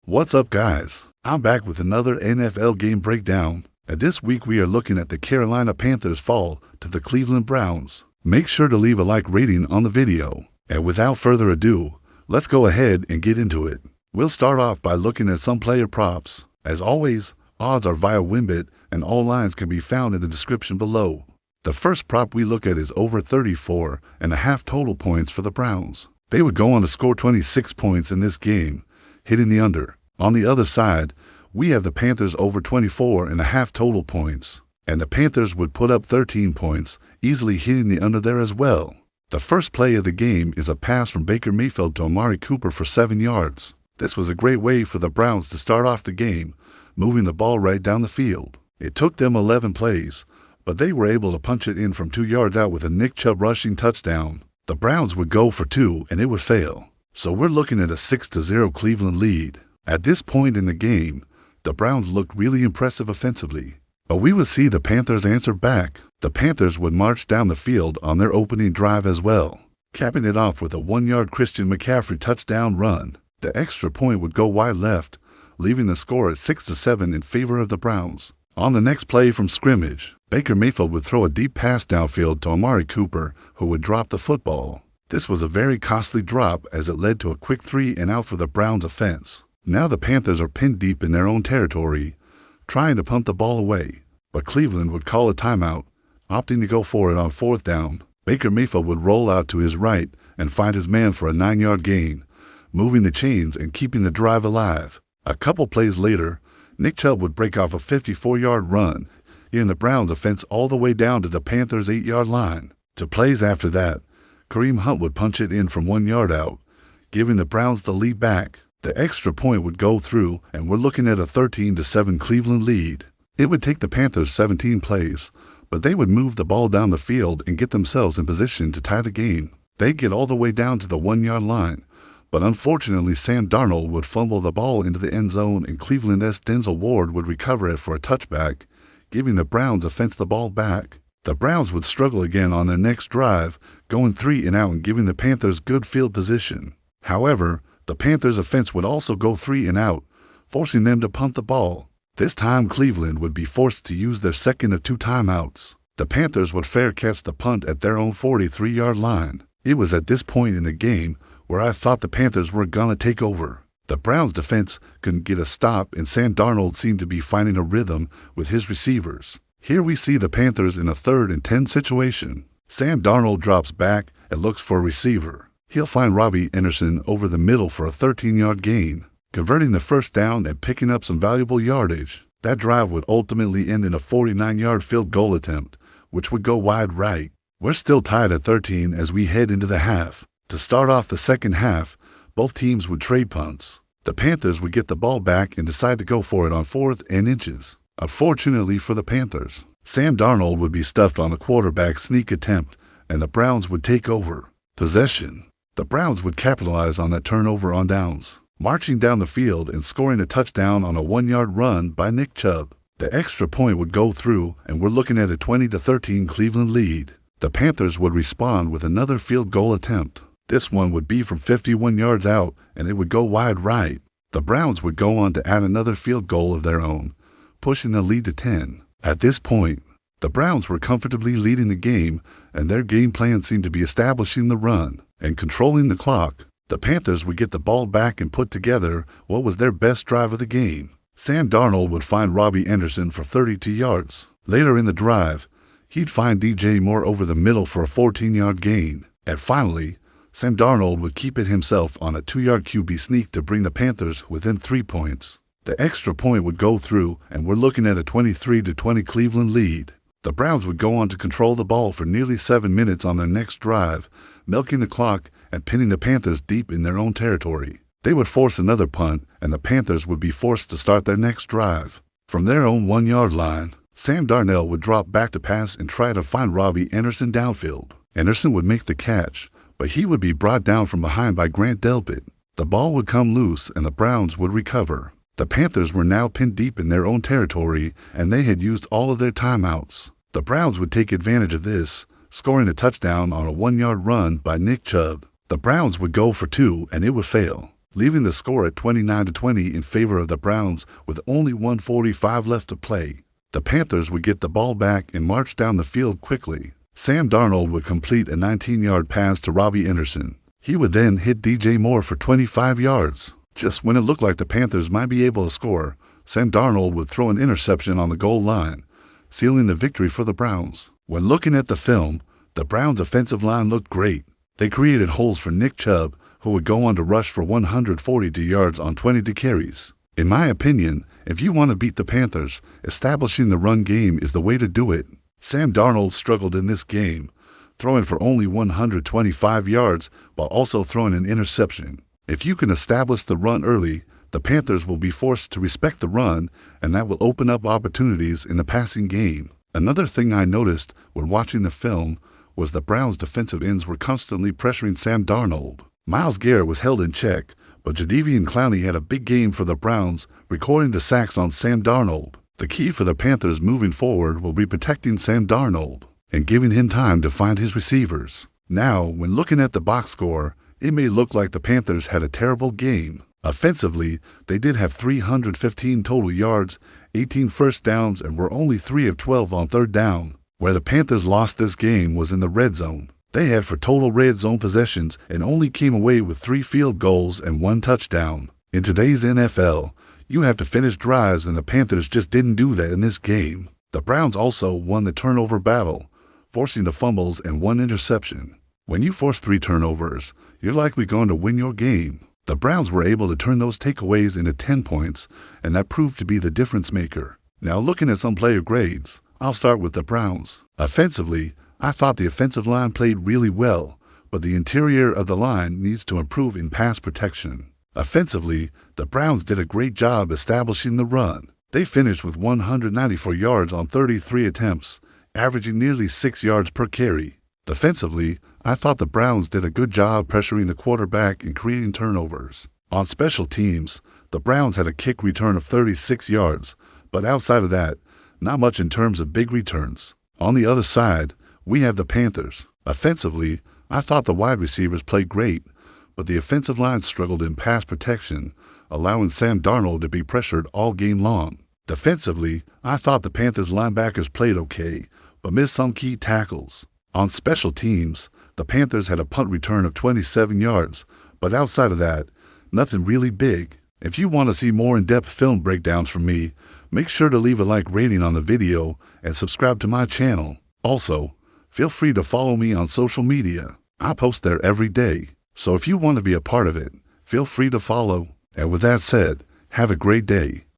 What's up, guys? I'm back with another NFL game breakdown, and this week we are looking at the Carolina Panthers fall to the Cleveland Browns. Make sure to leave a like rating on the video. And without further ado, let's go ahead and get into it. We'll start off by looking at some player props. As always, odds are via Winbet, and all lines can be found in the description below. The first prop we look at is over 34.5 total points for the Browns. They would go on to score 26 points in this game, hitting the under. On the other side, we have the Panthers over 24.5 total points, and the Panthers would put up 13 points, easily hitting the under there as well. The first play of the game is a pass from Baker Mayfield to Amari Cooper for 7 yards. This was a great way for the Browns to start off the game, moving the ball right down the field. It took them 11 plays, but they were able to punch it in from 2 yards out with a Nick Chubb rushing touchdown. The Browns would go for 2 and it would fail. So we're looking at a 6-0 Cleveland lead. At this point in the game, the Browns looked really impressive offensively, but we would see the Panthers answer back. The Panthers would march down the field on their opening drive as well, capping it off with a 1-yard Christian McCaffrey touchdown run. The extra point would go wide left, leaving the score at 6-7 in favor of the Browns. On the next play from scrimmage, Baker Mayfield would throw a deep pass downfield to Amari Cooper, who would drop the football. This was a very costly drop as it led to a quick 3-and-out for the Browns offense. Now the Panthers are pinned deep in their own territory, trying to pump the ball away, but Cleveland would call a timeout, opting to go for it on 4th down. Baker Mayfield would roll out to his right and find his man for a 9-yard gain, moving the chains and keeping the drive alive. A couple plays later, Nick Chubb would break off a 54-yard run, getting the Browns offense all the way down to the Panthers' 8-yard line. 2 plays after that, Kareem Hunt would punch it in from 1 yard out, giving the Browns the lead back. The extra point would go through, and we're looking at a 13-7 Cleveland lead. It would take the Panthers 17 plays, but they would move the ball down the field and get themselves in position to tie the game. They'd get all the way down to the 1-yard line, but unfortunately Sam Darnold would fumble the ball into the end zone, and Cleveland's Denzel Ward would recover it for a touchback, giving the Browns offense the ball back. The Browns would struggle again on their next drive, going 3-and-out and giving the Panthers good field position. However, the Panthers' offense would also go 3-and-out, forcing them to punt the ball. This time Cleveland would be forced to use their second of 2 timeouts. The Panthers would fair catch the punt at their own 43-yard line. It was at this point in the game where I thought the Panthers were gonna take over. The Browns' defense couldn't get a stop, and Sam Darnold seemed to be finding a rhythm with his receivers. Here we see the Panthers in a 3rd-and-10 situation. Sam Darnold drops back and looks for a receiver. He'll find Robbie Anderson over the middle for a 13-yard gain, converting the 1st down and picking up some valuable yardage. That drive would ultimately end in a 49-yard field goal attempt, which would go wide right. We're still tied at 13 as we head into the half. To start off the second half, both teams would trade punts. The Panthers would get the ball back and decide to go for it on 4th and inches. Unfortunately for the Panthers, Sam Darnold would be stuffed on the quarterback sneak attempt, and the Browns would take over possession. The Browns would capitalize on that turnover on downs, marching down the field and scoring a touchdown on a 1-yard run by Nick Chubb. The extra point would go through, and we're looking at a 20-13 Cleveland lead. The Panthers would respond with another field goal attempt. This one would be from 51 yards out, and it would go wide right. The Browns would go on to add another field goal of their own, pushing the lead to 10. At this point, the Browns were comfortably leading the game, and their game plan seemed to be establishing the run and controlling the clock. The Panthers would get the ball back and put together what was their best drive of the game. Sam Darnold would find Robbie Anderson for 32 yards. Later in the drive, he'd find DJ Moore over the middle for a 14-yard gain. And finally, Sam Darnold would keep it himself on a 2-yard QB sneak to bring the Panthers within 3 points. The extra point would go through, and we're looking at a 23-20 Cleveland lead. The Browns would go on to control the ball for nearly 7 minutes on their next drive, milking the clock and pinning the Panthers deep in their own territory. They would force another punt, and the Panthers would be forced to start their next drive. From their own 1-yard line, Sam Darnold would drop back to pass and try to find Robbie Anderson downfield. Anderson would make the catch, but he would be brought down from behind by Grant Delpit. The ball would come loose, and the Browns would recover. The Panthers were now pinned deep in their own territory, and they had used all of their timeouts. The Browns would take advantage of this, scoring a touchdown on a 1-yard run by Nick Chubb. The Browns would go for 2, and it would fail. leaving the score at 29-20 in favor of the Browns with only 1:45 left to play. The Panthers would get the ball back and march down the field quickly. Sam Darnold would complete a 19-yard pass to Robbie Anderson. He would then hit DJ Moore for 25 yards. Just when it looked like the Panthers might be able to score, Sam Darnold would throw an interception on the goal line, sealing the victory for the Browns. When looking at the film, the Browns' offensive line looked great. They created holes for Nick Chubb, who would go on to rush for 142 yards on 22 carries. In my opinion, if you want to beat the Panthers, establishing the run game is the way to do it. Sam Darnold struggled in this game, throwing for only 125 yards while also throwing an interception. If you can establish the run early, the Panthers will be forced to respect the run, and that will open up opportunities in the passing game. Another thing I noticed when watching the film was the Browns' defensive ends were constantly pressuring Sam Darnold. Myles Garrett was held in check, but Jadeveon Clowney had a big game for the Browns, recording the sacks on Sam Darnold. The key for the Panthers moving forward will be protecting Sam Darnold and giving him time to find his receivers. Now, when looking at the box score, it may look like the Panthers had a terrible game. Offensively, they did have 315 total yards, 18 first downs, and were only 3 of 12 on third down. Where the Panthers lost this game was in the red zone. They had for total red zone possessions and only came away with 3 field goals and 1 touchdown. In today's NFL, you have to finish drives, and the Panthers just didn't do that in this game. The Browns also won the turnover battle, forcing the fumbles and 1 interception. When you force 3 turnovers, you're likely going to win your game. The Browns were able to turn those takeaways into 10 points, and that proved to be the difference maker. Now looking at some player grades, I'll start with the Browns. Offensively, I thought the offensive line played really well, but the interior of the line needs to improve in pass protection. Offensively, the Browns did a great job establishing the run. They finished with 194 yards on 33 attempts, averaging nearly 6 yards per carry. Defensively, I thought the Browns did a good job pressuring the quarterback and creating turnovers. On special teams, the Browns had a kick return of 36 yards, but outside of that, not much in terms of big returns. On the other side, we have the Panthers. Offensively, I thought the wide receivers played great, but the offensive line struggled in pass protection, allowing Sam Darnold to be pressured all game long. Defensively, I thought the Panthers linebackers played okay, but missed some key tackles. On special teams, the Panthers had a punt return of 27 yards, but outside of that, nothing really big. If you want to see more in-depth film breakdowns from me, make sure to leave a like rating on the video and subscribe to my channel. Also, feel free to follow me on social media. I post there every day, so if you want to be a part of it, feel free to follow. And with that said, have a great day.